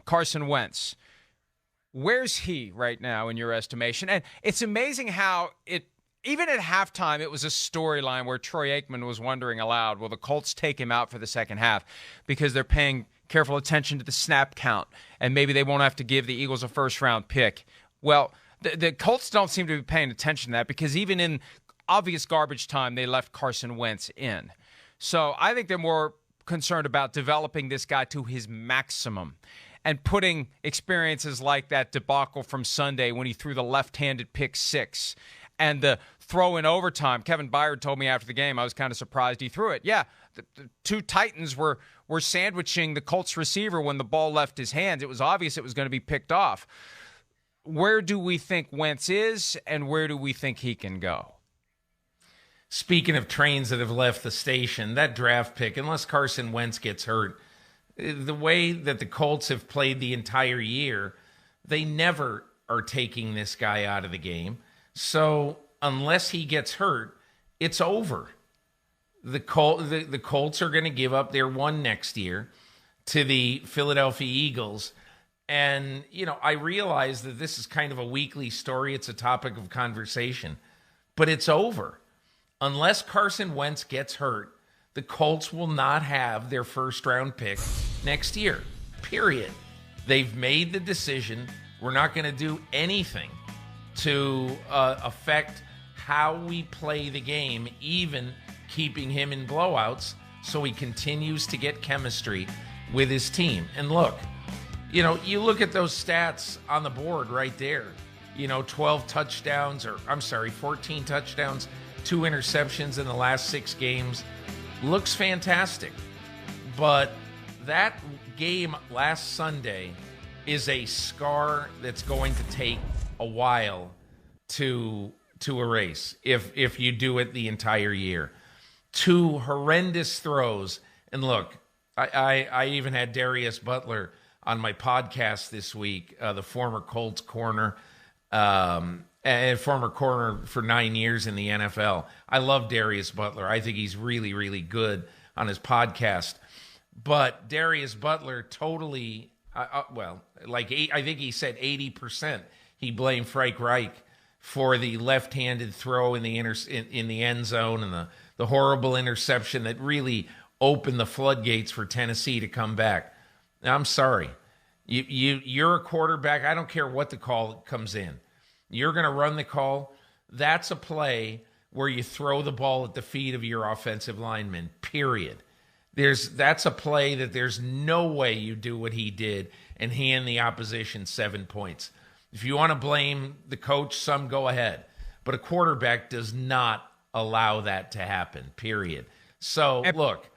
Carson Wentz. Where's he right now in your estimation? And it's amazing how even at halftime, it was a storyline where Troy Aikman was wondering aloud, will the Colts take him out for the second half because they're paying careful attention to the snap count and maybe they won't have to give the Eagles a first-round pick. Well, the Colts don't seem to be paying attention to that because even in obvious garbage time, they left Carson Wentz in. So I think they're more concerned about developing this guy to his maximum and putting experiences like that debacle from Sunday when he threw the left-handed pick six and the throw in overtime. Kevin Byard told me after the game, I was kind of surprised he threw it. Yeah, the two Titans were sandwiching the Colts receiver when the ball left his hands. It was obvious it was going to be picked off. Where do we think Wentz is, and where do we think he can go? Speaking of trains that have left the station, that draft pick, unless Carson Wentz gets hurt, the way that the Colts have played the entire year, they never are taking this guy out of the game. So unless he gets hurt, it's over. The Colts are going to give up their one next year to the Philadelphia Eagles. And, I realize that this is kind of a weekly story. It's a topic of conversation. But it's over. Unless Carson Wentz gets hurt, the Colts will not have their first-round pick next year, period. They've made the decision. We're not going to do anything to affect how we play the game, even keeping him in blowouts, so he continues to get chemistry with his team. And look, you look at those stats on the board right there. 14 touchdowns, 2 interceptions in the last 6 games. Looks fantastic. But that game last Sunday is a scar that's going to take a while to erase if you do it the entire year. 2 horrendous throws. And look, I even had Darius Butler on my podcast this week, the former Colts corner, and former corner for 9 years in the NFL. I love Darius Butler. I think he's really, really good on his podcast. But Darius Butler totally, I think he said 80%. He blamed Frank Reich for the left-handed throw in the end zone and the horrible interception that really opened the floodgates for Tennessee to come back. Now, I'm sorry. You're a quarterback. I don't care what the call comes in. You're going to run the call. That's a play where you throw the ball at the feet of your offensive lineman, period. That's a play that there's no way you do what he did and hand the opposition 7 points. If you want to blame the coach, some go ahead. But a quarterback does not allow that to happen, period. So, look,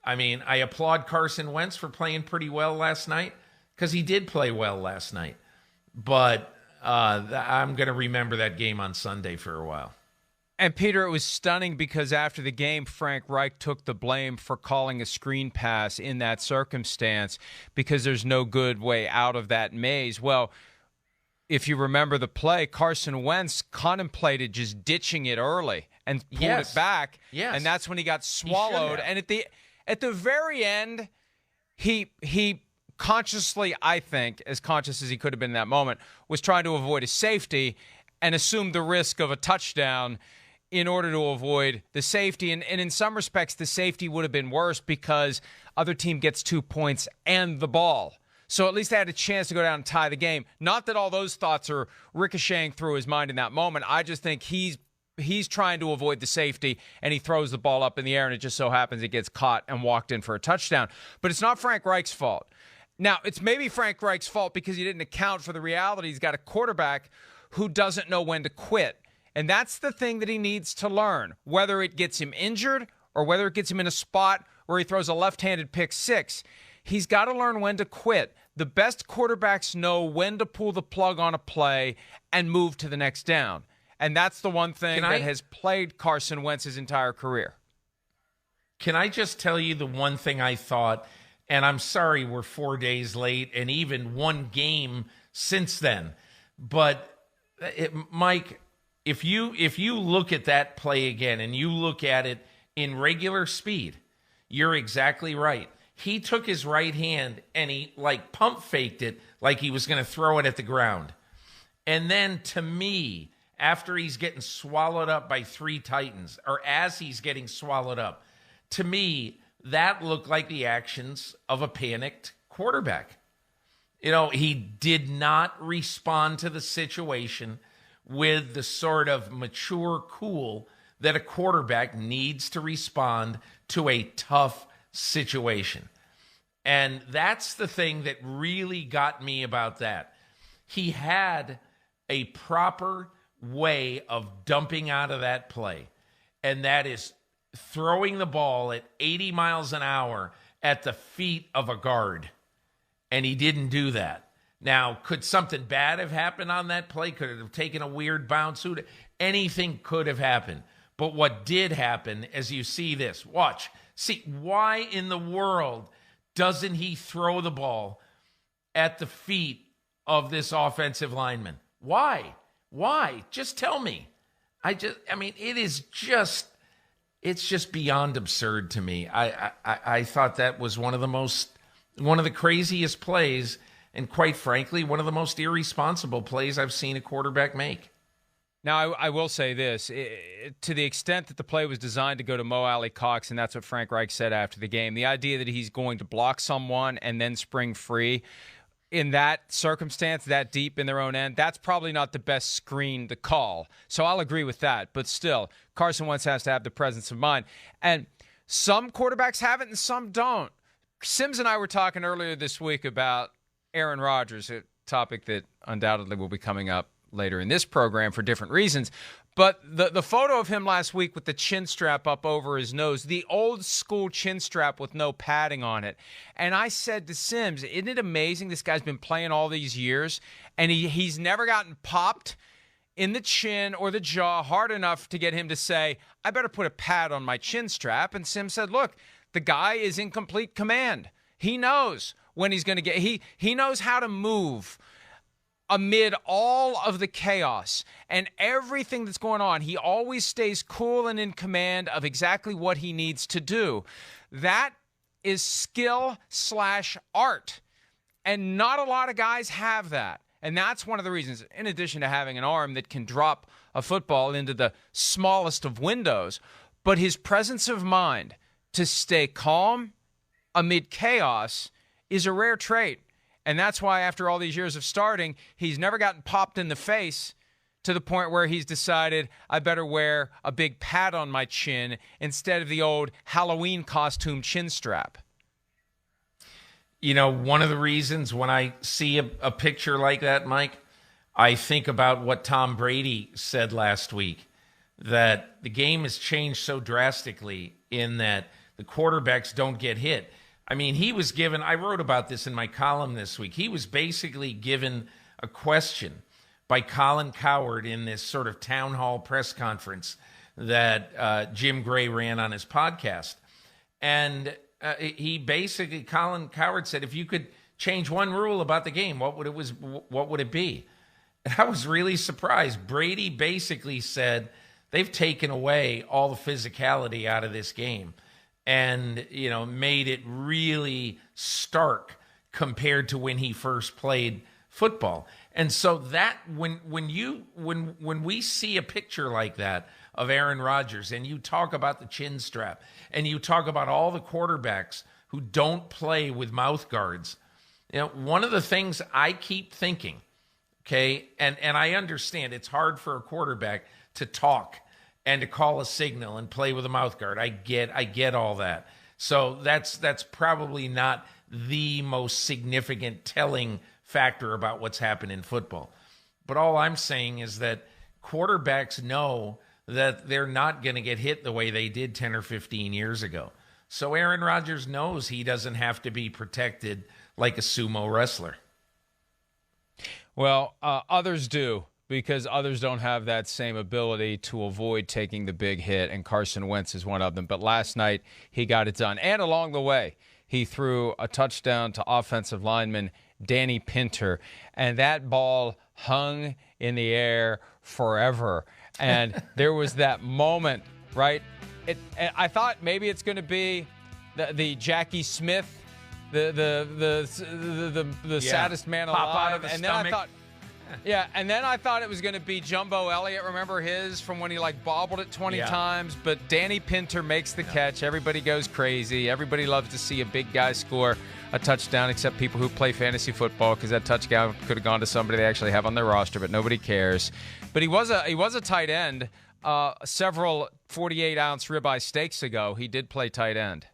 I applaud Carson Wentz for playing pretty well last night because he did play well last night. But I'm going to remember that game on Sunday for a while. And, Peter, it was stunning because after the game, Frank Reich took the blame for calling a screen pass in that circumstance because there's no good way out of that maze. Well, if you remember the play, Carson Wentz contemplated just ditching it early and pulled it back. Yes. And that's when he got swallowed. And at the very end, he consciously, I think, as conscious as he could have been in that moment, was trying to avoid a safety and assumed the risk of a touchdown in order to avoid the safety. And in some respects, the safety would have been worse because other team gets 2 points and the ball. So at least they had a chance to go down and tie the game. Not that all those thoughts are ricocheting through his mind in that moment. I just think he's trying to avoid the safety, and he throws the ball up in the air, and it just so happens it gets caught and walked in for a touchdown. But it's not Frank Reich's fault. Now, it's maybe Frank Reich's fault because he didn't account for the reality. He's got a quarterback who doesn't know when to quit. And that's the thing that he needs to learn, whether it gets him injured or whether it gets him in a spot where he throws a left-handed pick six. He's got to learn when to quit. The best quarterbacks know when to pull the plug on a play and move to the next down. And that's the one thing that has plagued Carson Wentz his entire career. Can I just tell you the one thing I thought, and I'm sorry we're 4 days late and even one game since then, but Mike, if you look at that play again and you look at it in regular speed, you're exactly right. he took his right hand and he like pump faked it like he was going to throw it at the ground. And then to me, after he's getting swallowed up by 3 Titans, or as he's getting swallowed up, to me, that looked like the actions of a panicked quarterback. He did not respond to the situation with the sort of mature cool that a quarterback needs to respond to a tough situation. And that's the thing that really got me about that. He had a proper way of dumping out of that play, and that is throwing the ball at 80 miles an hour at the feet of a guard. And he didn't do that. Now, could something bad have happened on that play? Could it have taken a weird bounce? Anything could have happened. But what did happen, as you see this, watch. See, why in the world doesn't he throw the ball at the feet of this offensive lineman? Why? Just tell me. It's just beyond absurd to me. I thought that was one of the craziest plays, and quite frankly, one of the most irresponsible plays I've seen a quarterback make. Now, I will say this. To the extent that the play was designed to go to Mo Alley Cox, and that's what Frank Reich said after the game, the idea that he's going to block someone and then spring free in that circumstance, that deep in their own end, that's probably not the best screen to call. So I'll agree with that. But still, Carson Wentz has to have the presence of mind. And some quarterbacks have it and some don't. Sims and I were talking earlier this week about Aaron Rodgers, a topic that undoubtedly will be coming up later in this program for different reasons. But the photo of him last week with the chin strap up over his nose, the old school chin strap with no padding on it. And I said to Sims, isn't it amazing this guy's been playing all these years and he's never gotten popped in the chin or the jaw hard enough to get him to say, I better put a pad on my chin strap. And Sims said, look, the guy is in complete command. He knows when he's going to get, he knows how to move amid all of the chaos and everything that's going on. He always stays cool and in command of exactly what he needs to do. That is skill/art. And not a lot of guys have that. And that's one of the reasons, in addition to having an arm that can drop a football into the smallest of windows, but his presence of mind to stay calm amid chaos is a rare trait. And that's why after all these years of starting, he's never gotten popped in the face to the point where he's decided, I better wear a big pad on my chin instead of the old Halloween costume chin strap. One of the reasons when I see a picture like that, Mike, I think about what Tom Brady said last week, that the game has changed so drastically in that the quarterbacks don't get hit. He was given, I wrote about this in my column this week, he was basically given a question by Colin Cowherd in this sort of town hall press conference that Jim Gray ran on his podcast. And Colin Cowherd said, if you could change one rule about the game, what would it be? And I was really surprised. Brady basically said, they've taken away all the physicality out of this game. And, made it really stark compared to when he first played football. And so that when we see a picture like that of Aaron Rodgers, and you talk about the chin strap, and you talk about all the quarterbacks who don't play with mouth guards, one of the things I keep thinking, okay, and I understand it's hard for a quarterback to talk and to call a signal and play with a mouth guard. I get all that. So that's probably not the most significant telling factor about what's happened in football. But all I'm saying is that quarterbacks know that they're not going to get hit the way they did 10 or 15 years ago. So Aaron Rodgers knows he doesn't have to be protected like a sumo wrestler. Well, others do, because others don't have that same ability to avoid taking the big hit, and Carson Wentz is one of them. But last night, he got it done. And along the way, he threw a touchdown to offensive lineman Danny Pinter, and that ball hung in the air forever. And there was that moment, right? I thought maybe it's going to be the Jackie Smith the saddest man Pop alive. out of the and stomach. then I thought, yeah, and then I thought it was going to be Jumbo Elliott. Remember his from when he bobbled it 20 times? But Danny Pinter makes the catch. Everybody goes crazy. Everybody loves to see a big guy score a touchdown, except people who play fantasy football, because that touchdown could have gone to somebody they actually have on their roster, but nobody cares. But he was a tight end. Several 48-ounce ribeye steaks ago, he did play tight end.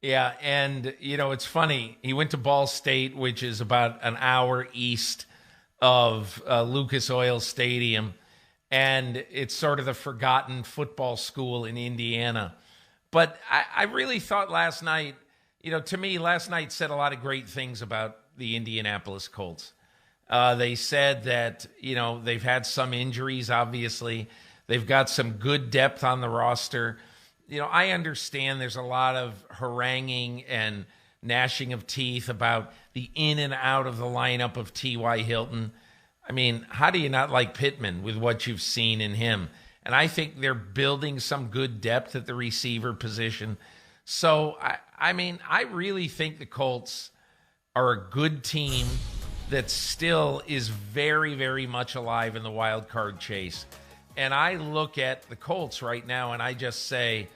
Yeah, and, it's funny. He went to Ball State, which is about an hour east of Lucas Oil Stadium, and it's sort of the forgotten football school in Indiana. But I really thought last night, to me, last night said a lot of great things about the Indianapolis Colts. They said that, they've had some injuries, obviously. They've got some good depth on the roster. I understand there's a lot of haranguing and gnashing of teeth about the in and out of the lineup of T.Y. Hilton. I mean, how do you not like Pittman with what you've seen in him? And I think they're building some good depth at the receiver position. So, I really think the Colts are a good team that still is very, very much alive in the wild card chase. And I look at the Colts right now and I just say,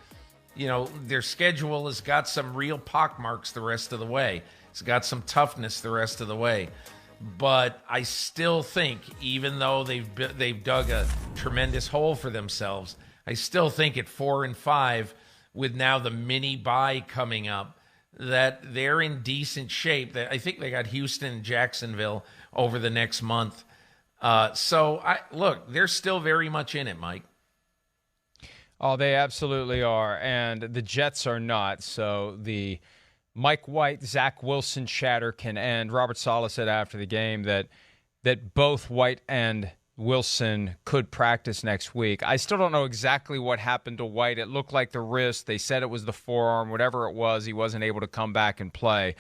their schedule has got some real pockmarks the rest of the way. It's got some toughness the rest of the way. But I still think, even though they've dug a tremendous hole for themselves, I still think at 4-5, with now the mini bye coming up, that they're in decent shape. I think they got Houston and Jacksonville over the next month. Look, they're still very much in it, Mike. Oh, they absolutely are, and the Jets are not. So the Mike White, Zach Wilson chatter can end. Robert Saleh said after the game that both White and Wilson could practice next week. I still don't know exactly what happened to White. It looked like the wrist. They said it was the forearm. Whatever it was, he wasn't able to come back and play.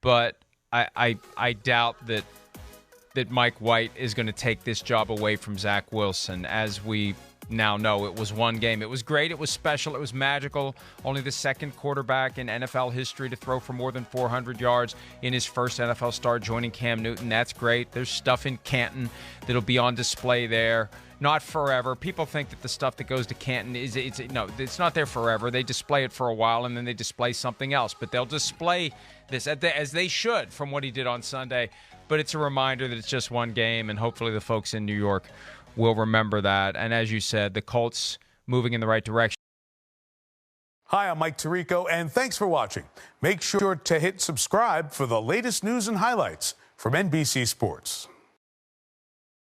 But I doubt that Mike White is going to take this job away from Zach Wilson. As we now know, it was one game. It was great. It was special. It was magical. Only the second quarterback in NFL history to throw for more than 400 yards in his first NFL start, joining Cam Newton. That's great. There's stuff in Canton that'll be on display there. Not forever. People think that the stuff that goes to Canton it's not there forever. They display it for a while and then they display something else. But they'll display this as they should from what he did on Sunday. But it's a reminder that it's just one game, and hopefully the folks in New York will remember that. And as you said, the Colts moving in the right direction. Hi, I'm Mike Tirico, and thanks for watching. Make sure to hit subscribe for the latest news and highlights from NBC Sports.